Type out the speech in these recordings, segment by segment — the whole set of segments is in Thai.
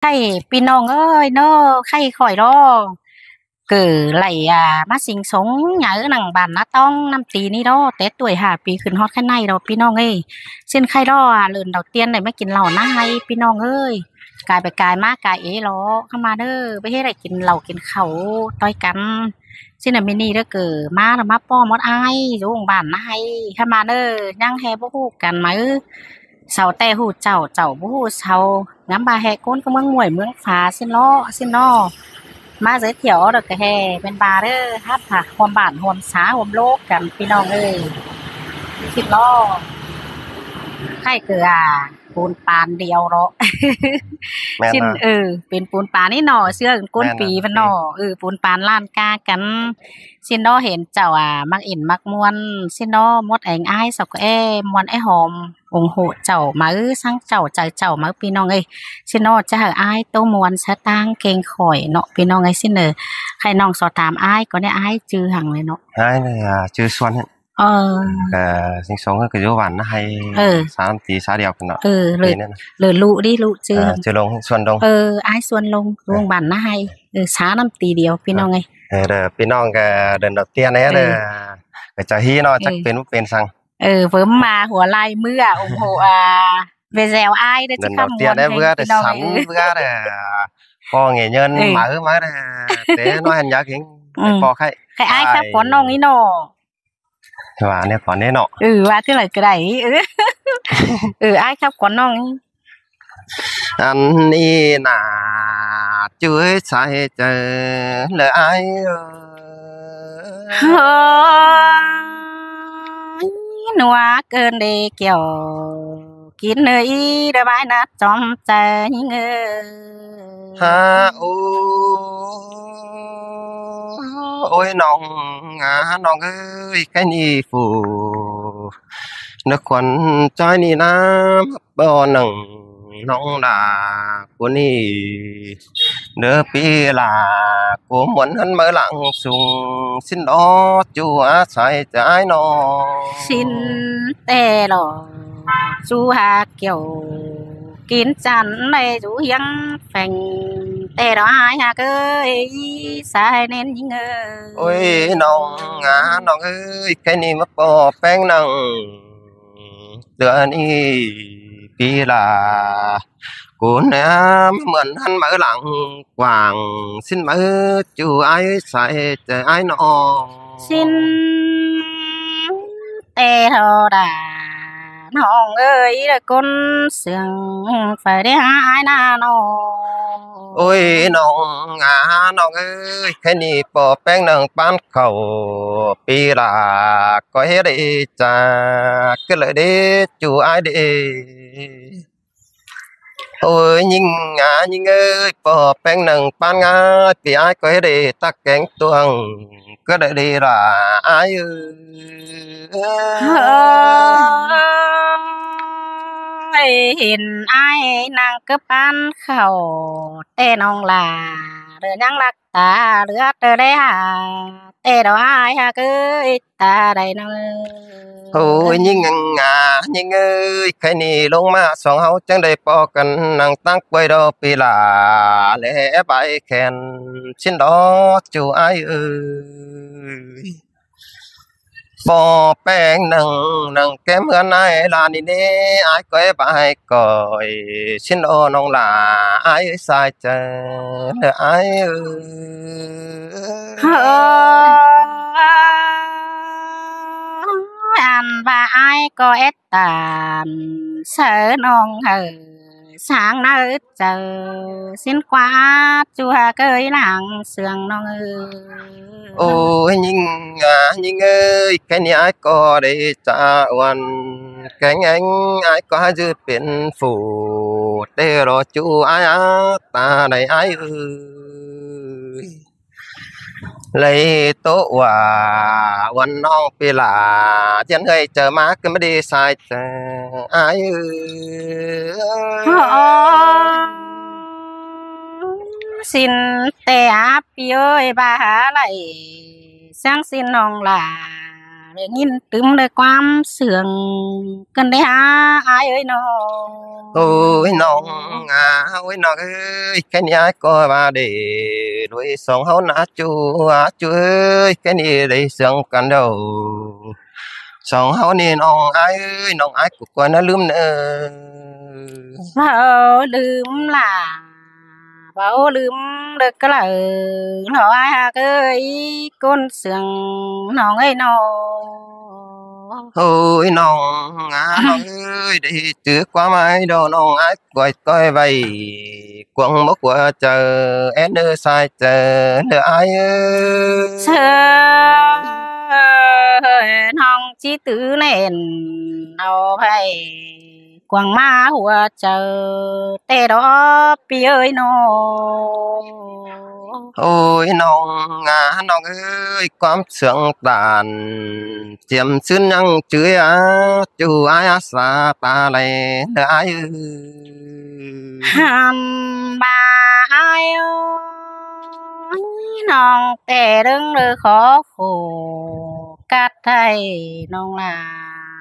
ไข่พี่น้องเอ้ยเนาะไข่ข่อยด้อเก้อไหลมาสิงสงหยังหนังบ้านนาต้องน้ำตีนี่ด้อแต่ตัวย5ปีขึ้นฮอดข้างในดอกพี่น้องเอ้ยเส้นไข่ด้อเลิ่นดอกเตียนได้มากินเหล้านาให้พี่น้องเอ้ยกายไปกายมากายเอหรอเข้ามาเด้อไปเฮ็ดให้กินเหล้ากินข้าวต้อยกันสิน่ะมินี่เด้อเก้อมาแล้วมาป้อมดอายอยู่โรงบ้านนาให้เข้ามาเด้อยังแฮบ่ฮู้กันมาเซาแต่ฮู้เจ้าบ่ฮู้เซางามบาแฮก้นก็เมืองห้วยเมืองฟ้าซิเนาะมาเสยเที่ยวดอกกะแฮเป็นบาเด้อฮัดค่ะความบ้านความสาความโลกกันพี่น้องเอ้ยคิดล้อไข่เกลือปูนปานเดียวเนาะ แม่น ชิ้น เป็นปูนปานนี่เนาะเสื้อก้นปีมันเนาะปูนปานล้านกากันสิเนาะเห็นเจ้ามักอินมักม่วนสิเนาะมดแองอ้ายสักแอม่วนไอ้หอมองโหเจ้ามาสังเจ้าใจเจ้ามาพี่น้องเอ้ยสิเนาะจะหาอ้ายโตม่วนสะตางเก่งข่อยเนาะพี่น้องเอ้ยสิเด้อใครน้องสอถามอ้ายก็ได้อ้ายชื่อหังเลยเนาะอ้ายนี่ชื่อสวนก็สิงสงก็อยู่บ้านนะให้3ปีสาเดียวกันเนาะเลยลุดิลุชื่อชื่อลงสวนลงอ้ายสวนลงโรงบ้านนะให้สาน้ำตีเดียวพี่น้องเอ้ยเด้อพี่น้องก็เดินดอกเตี้ยแน่เด้อก็จะฮีเนาะจักเป็นสังเพิ่มมาหัวลายมือโอ้โหเวแซวอ้ายเด้อสิคำเตี้ยได้เบื่อแต่สันเบื่อเด้อพอเงยเงินมาเด้อแต่น้อยหันอยากเห็นพอใครอ้ายครับก่อนน้องนี่เนาะว่าเนี่ยก่อนนี้เนาะว่าที่ไหนก็ได้อ้ายครับก่อนน้องอันนี้น่ะช่วยใส่เจอเลยอ้ายนัวเกินเดเกี่ยวกินเนยเด้อบายนัดจอมใจเงฮะโอ้ยน้องน้องเอ้ยแค่นี้ฟูนึกควันใจนี่น้ำบ่หนังน้องดากูนี่เด้อปีลากูหมุนหันมาหลังสูงสิ้นดอจูอาศัยใจน้องสิ้นแต่หลอจูหาเกี่ยวกินจันในจูยังแฝงแต่ดอกหายหากเอ้ยสายเน้นยิงโอ้ยน้องน้องเอ้ยแค่นี้มาปอแป้งนังเดือนนี้ปีลากูน้ำเหมือนหันมาหลังกว่างสิ้นมือจูอ้ายใส่ใจอ้ายน้องสิ้นแต่เท่าดาน้องเอ้ยละคนเสียงไฟได้หายหน้าน้องโอ้ยน้องน้องเอ้ยแค่นี้ปอแป้งนังปานเข้าปีลาก็เฮ็ดได้จ้าก็เลยได้จูอ้ายได้โอ้ยยิงเอ้ยปอแป้งนังปานงาปีอ้ายก็เฮ็ดได้ตักแกงตวงก็ได้ดีล่ะอ้ายเห็นอ้ายนางกะปานเข้าแต่น้องลาเด้อยังรักตาเหลือเด้อได้หาแต่ดอกอ้ายหากเอ้ยตาได้น้องโอ้ยยิงเอ้ยแค่นี้ลงมาสองเฮาจังได้ปอกันนั่งตั้งป่วยดอกปีลาแลไปแขนชิ้นดอกจูอ้ายเอ้ยปอแป้งนั่งแก้มเฮือนอ้ายลานี่เด้อ้ายก้อยไปก้อยชิ้นโอน้องลาอ้ายสายใจเด้ออ้ายอันว่าอ้ายก็เอ็ดตานเสอน้องsáng nơi chờ xin qua chùa cơi làng sươngน้องôi nhìn ơi cái này ai có để trả oan cái anh ai có dư biển phủ để rồi chú ai ta này ai ơi lấy tố hòaวันน้องปีหลาเจียนเอ้ยเจอมาก็ไม่ได้ใส่อ้ายสินแต่อาพี่เอ้ยบาหาไหลสังสินน้องหลา ได้ยินตึมด้วยความเสื่องกันได้หาอายเอ้ยน้อง Ôi nong ôi nong ơi cái này có ba để đuôi sông hấu nã chú ơi cái này để sươngกันđầu sông hấuนี่น้องอ้ายเอ้ยน้องอ้ายกูกว่านะลืมเด้อ เว้าลืมล่ะเว้าลืมเด้อก็ล่ะหออายฮักเอ้ยก้นเสื่องน้องเอ้ยน้อง Ôi nong ơi để chữ quá mai đâu nong ai coi vậy quăng mốc qua chờ em đưa sai chờ đưa ai ơi เชิญห้องจิตื้อเล่นเอาไผกวางมาหัวเจอแต่ดอกปีเอ้ยน้อง Ôi nong ơi quắm sương tàn chiếm xuyên nhăng chửi chú ai xa ta lại đưa ai ơi ห้ามบ่าอายเอ้ยน้องแต่เรื่องเด้อขอโคกัดไทยน้องล่ะ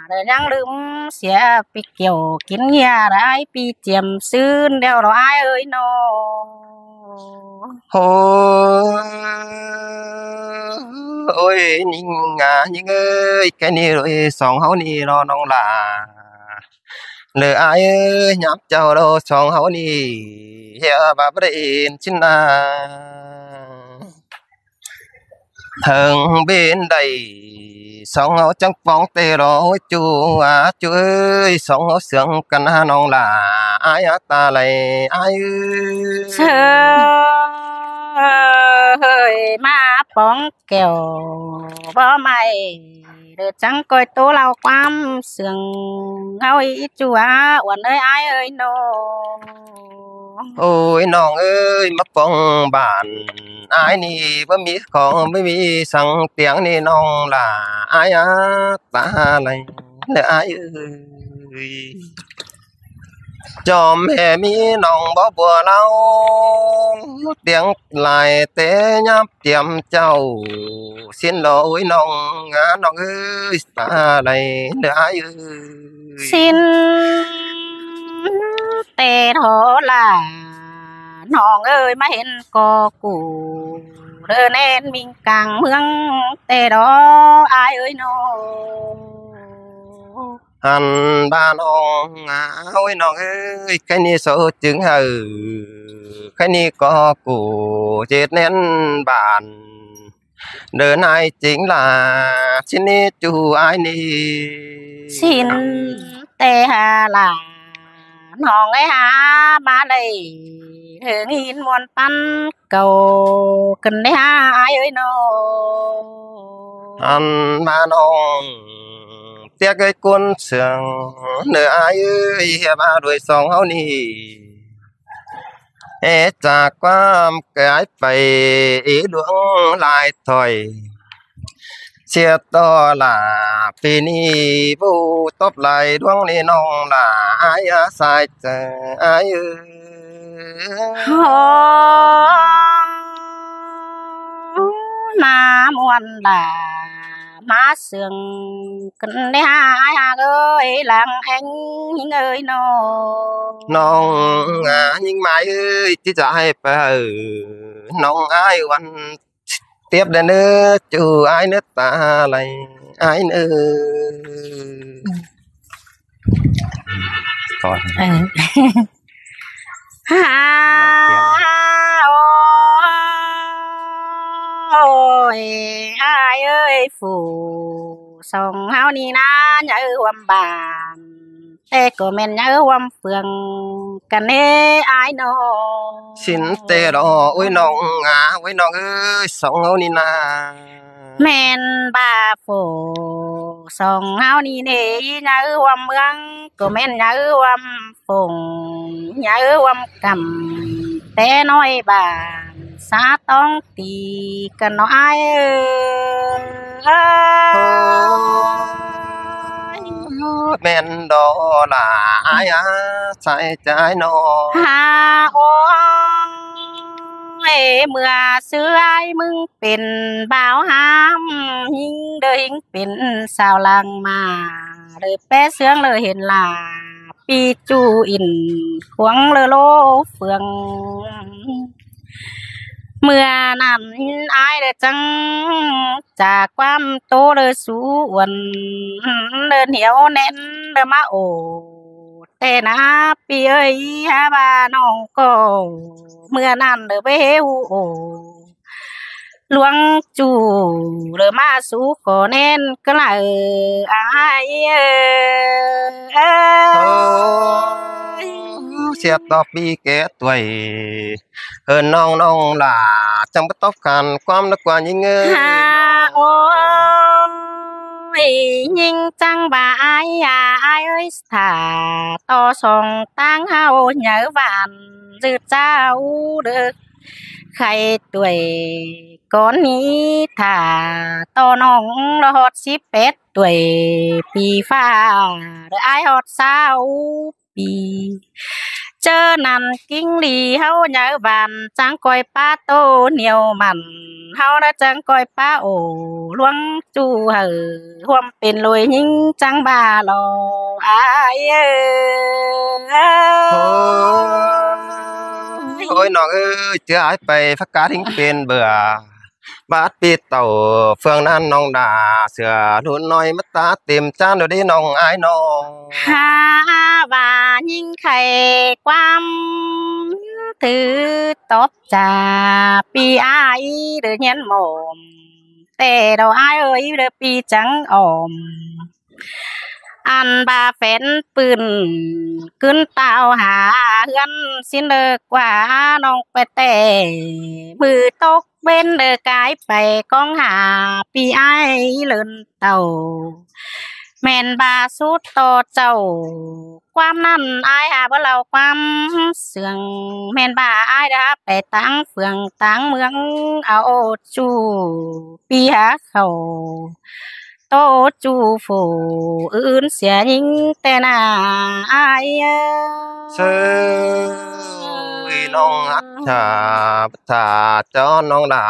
เด้อยังลืมเสียไปเกี่ยวกินยาได้ปีเจียมซื่นเดี๋ยวเราอายเอ้ยน้อง Ôi nhìn ơi cái này rồi song hấu ni lo nong là lỡ ai ơi nhắm chào đâu song hấu ni hiểu bà bất định chính là thường bên đây song hấu chẳng phóng tê đó chú ơi song hấu sướng cần nong là ai ta lại ai ơi เฮ้ยมาป้องแก้วบ่ไม่เด้อจังก้อยโตเราความเสื่องเฮาอีจัวอ้วนเอ้ยอายเอ้ยน้อง Ôi nong ơi mất phong bản ai niบ่มีของไม่มีสั่งเตียงนี่น้องล่ะอายตาไหลเด้ออายเอ้ยจอมแห่มีน้องบ่บัวเล่าเตียงหลายแต่ยับเตรียมเจ้าสิ้นโอ้ยน้องน้องเอ้ยตาไหลเด้ออายเอ้ย สิ้นแต่โทล่ะน้องเอ้ยมาเห็นก็กูเด้อแน่นมิงกลางเมืองแต่ดออายเอ้ยน้อง Hàn ba nong ôi nong ơi cái ni số chứng cái ni có củ chết nên bản đời này chính là xin ni chú ai ni สิ้นแต่หาล่ะน้องไอ้หามาได้ถึงหินมวนปันเก่ากันได้หาอายเอ้ยน้อง Hàn ba nong tiếc cái cuốn sương đời ai ơi ba đuổi song hấu ni trả qua cái phải ý đuông lại thôi chia to là phi ni vu top lại đuông ni nong là ai sai ai ơi มามวนล่ะมาเสื่องกันได้หาอายหากเอ้ยหลังแองหิงเอ้ยน้อง nong nhưng mai ơi chỉ chạy phải nong ai quan tiếp đến nữa chú ai nữa ta lại ai nữa còn ฮ่าโอ้ยอายเอ้ยฝูส่งเฮานี่นะอย่าความบานแต่ก็แม่นอย่าความเฟืองกันเด้อายน้อง xin tê đó ôi nong ơi sống hấu ni na แม่นบ่าฝูส่งเฮานี่เด้อย่าความเมืองก็แม่นอย่าความฝงอย่าความกำแต่น้อยบานสาต้องตีกันน้อยเอ้ย men đó là ai sai trái nó หาโอ้ย เมื่อเสื้อไอ้มึงเป็นบ่าวหามหิงเด้อหิงเป็นสาวลังมาเด้อแปะเสืองเลยเห็นลาปีจูอินขวงเลอโลเฟืองเมื่อนั้นอายเด้อจังจากความโตเด้อสู่อ้วนเดินเหี่ยวแน่นเด้อมาโอแต่นะปีเอ้ยหาบ้าน้องก็เมื่อนั้นเด้อไปเฮวโอหลวงจู่เด้อมาสู่ขอแน่นก็ล่ะอายเสียต่อปีแก่ตวยน้องๆล่ะจังบ่ตอบกันความนึกว่ายิงโอ้ยยิงจังบ่าอายเอ้ยถ้าต่อสองตั้งเฮาเหยือหวานจืดเจ้าเด้อใครตวยก่อนนี้ถ้าต่อน้องฮอด18ตวยปีฟ้าเด้ออายฮอด20ปีเจอนั่นกิ้งหลีเฮาเหยือหวานจังก้อยป้าโตเหนียวมันเฮาน่ะจังก้อยป้าโอหลวงจู่ร่วมเป็นลอยยิงจังบ่าลออายโอ้ยน้องเอ้ยเจออายไปพักกาทิ้งเป็นเบื่อบาดปีเต่าเฟืองนั้นน้องดาเสือรุ่นน้อยมาตาเต็มจานเดี๋ยวนี้น้องอายน้องหาว่ายิ่งไข่ความถือตบจาปีอายเด้อเฮียนหมอมแต่ดอกอายเอ้ยเด้อปีจังออมอันบาแฟนปืนขึ้นเต้าหาเฮือนสิเลิกกว่าน้องไปแต่มือตกเว้นเด้อกายไปกองหาปีอายเลินเต่าแม่นบาสุดต่อเจ้าความนั้นอายหาบ่เล่าความเสื่องแม่นบาอายได้ไปตั้งเฟืองตั้งเมืองเอาจู่ปีหาเขาโตจูฟูอื่นเสียยิ่งแต่หน้าอายเซยน้องอัจฉาปทาเจ้าน้องดา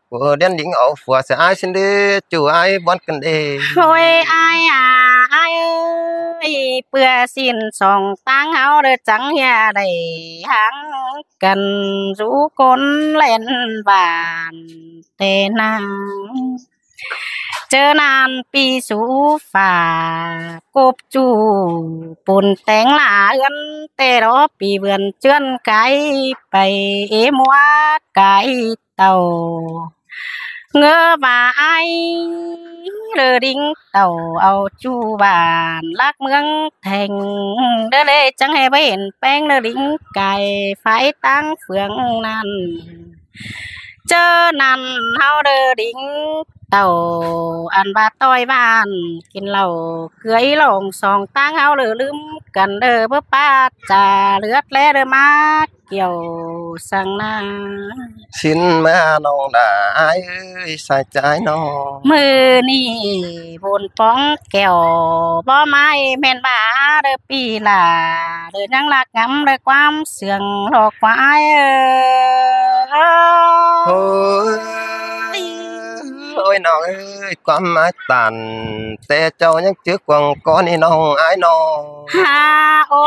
กูเดียนหญิงเอาผัวเสียอายสินเด้จู่อายบ่กันเด้โอ้ยอายอายเปื้อสิ้นสองตั้งเฮาเด้อจังเฮียได้หังกันรู้คนเล่นบ้านแต่นางเจอนานปีสู่ฝ่ากบจูปุ่นแต่งหลาเอื้อนแต่รอปีเบือนเจือนไกไปมัวไกเต่าเงอบ่าไอเรือดิ้งเต่าเอาจูบ้านลักเมืองแทงเด้อเลยจังให้ไปเห็นแป้งเรือดิ้งไก่ไฟตั้งเฟืองนั้นเจอนั่นเฮาเด้อดิ้งเต่าอันบาต้อยบ้านกินเหล้าเกยลงสองตั้งเฮาเด้อลืมกันเด้อเพื่อป้าจ่าเลือดแลเด้อมาเกี่ยวสังนาสินมาน้องดาอายเอ้ยใส่ใจน้องมือนี่บุญป้องแก้วบ่ไม้แม่นบาเด้อปีลาเด้อยังรักงำเด้อความเสื่องหลอกควายโอ้ยน้องเอ้ยความหมายตันแต่เจ้ายังจึกวังก่อนนี่น้องอายน้องโอ้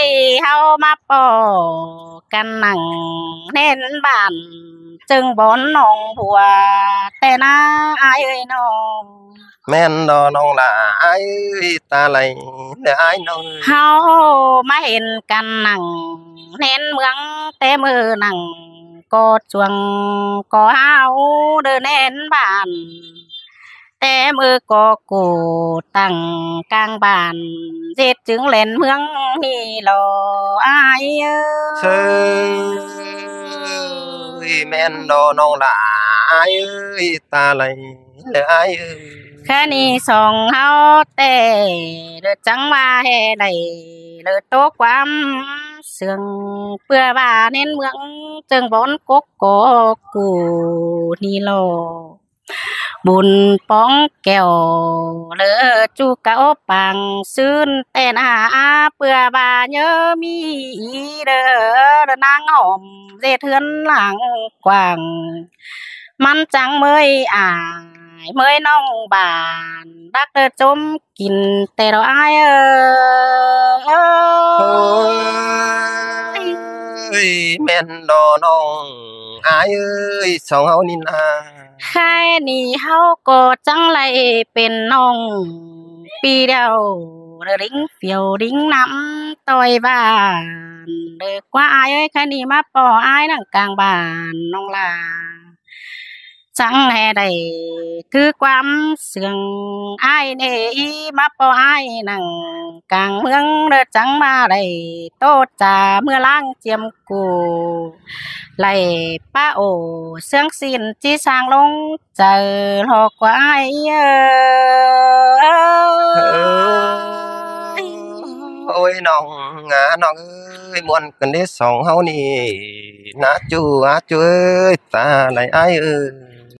ยเฮามาปอกันนั่งเน้นบ้านจึงบ่นน้องผัวแต่นาอายเอ้ยน้องแม่นดอน้องล่ะอายตาไหลเด้ออายน้องเฮามาเห็นกันนั่งเน้นเมืองแต่มือนั่งก็จวงก็เฮาเด้อแน่นบ้านแต่มือก็กูตั้งกลางบ้านเจ็ดจึงเล่นเมืองนี่ลออายเซยแม่นดอน้องล่ะอายตาไหลเด้ออายแค่นี้สองเฮาแต่เด้อจังว่าแห่ได้เด้อโตความเสื่องเพื่อว่าเน้นเมืองจึงบ่นกกกูนี่ลอบุญป้องแก้วเลอจูเก่าปังซื่นแต่หน้าเพื่อบ่าเยอะมีเด้อ นางหอมเด้เทือนหลังกว้างมันจังเมยอายเมยน้องบานดักเด้อจมกินแต่เราอายโอ้ยแม่นดอน้องอายเอ้ยสองเฮานี่นาแค่นี้เฮาก็จังไรเป็นน้องปีเดียวริงเฟียวริงน้ำต้อยบ้านเด้อกว่าอายเอ้ยแค่นี้มาป่ออายนั่งกลางบ้านน้องลาจังแห่ได้คือความเสื่องอายเนอีมาป่ออายนั่งกลางเมืองเด้อจังมาได้โตจาเมื่อล้างเจียมกูไล่ป้าโอเสื่องสินที่สร้างลงเจอหอกกว่าอายโอ้ยน้องงาน้องเอ้ยม่วนกันเด้สองเฮานี่นะจูอาจูเอ้ยตาไหลอ้ายเอ้ย